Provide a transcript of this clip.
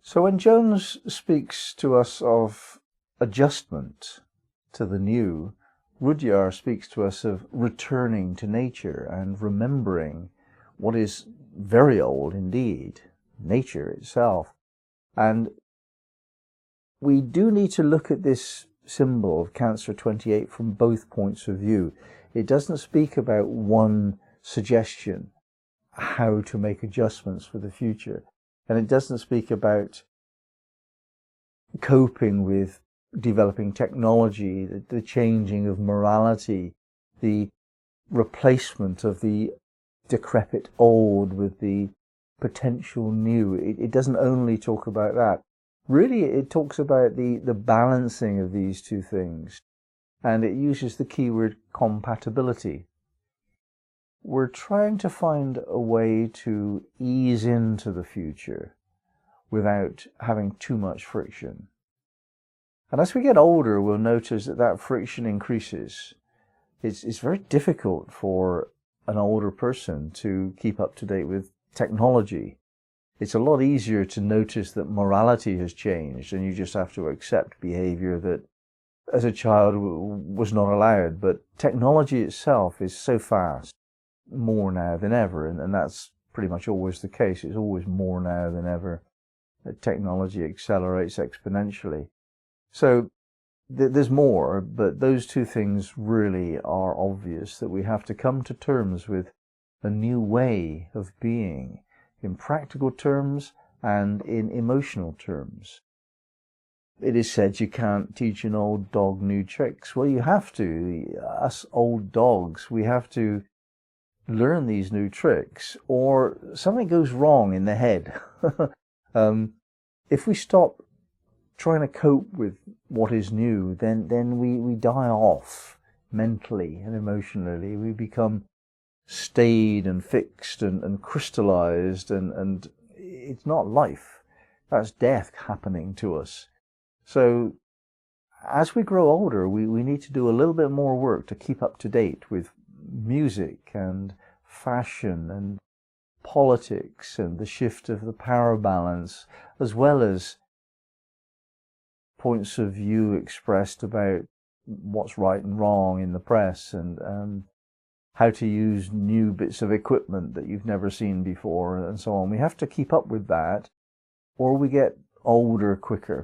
So when Jones speaks to us of adjustment to the new, Rudhyar speaks to us of returning to nature and remembering what is very old indeed, nature itself. And we do need to look at this symbol of Cancer 28 from both points of view. It doesn't speak about one suggestion, how to make adjustments for the future. And it doesn't speak about coping with developing technology, the changing of morality, the replacement of the decrepit old with the potential new. It doesn't only talk about that. Really, it talks about the balancing of these two things. And it uses the keyword compatibility. We're trying to find a way to ease into the future without having too much friction. And as we get older, we'll notice that friction increases. It's very difficult for an older person to keep up to date with technology. It's a lot easier to notice that morality has changed and you just have to accept behavior that as a child was not allowed. But technology itself is so fast, more now than ever, and that's pretty much always the case. It's always more now than ever. Technology accelerates exponentially. So there's more, but those two things really are obvious, that we have to come to terms with a new way of being in practical terms and in emotional terms. It is said you can't teach an old dog new tricks. Well, you have to. Us old dogs, we have to learn these new tricks, or something goes wrong in the head. If we stop trying to cope with what is new, then we die off mentally and emotionally. We become staid and fixed and crystallized, and it's not life. That's death happening to us. So as we grow older, we need to do a little bit more work to keep up to date with music and fashion and politics and the shift of the power balance, as well as points of view expressed about what's right and wrong in the press, and how to use new bits of equipment that you've never seen before, and so on. We have to keep up with that, or we get older quicker.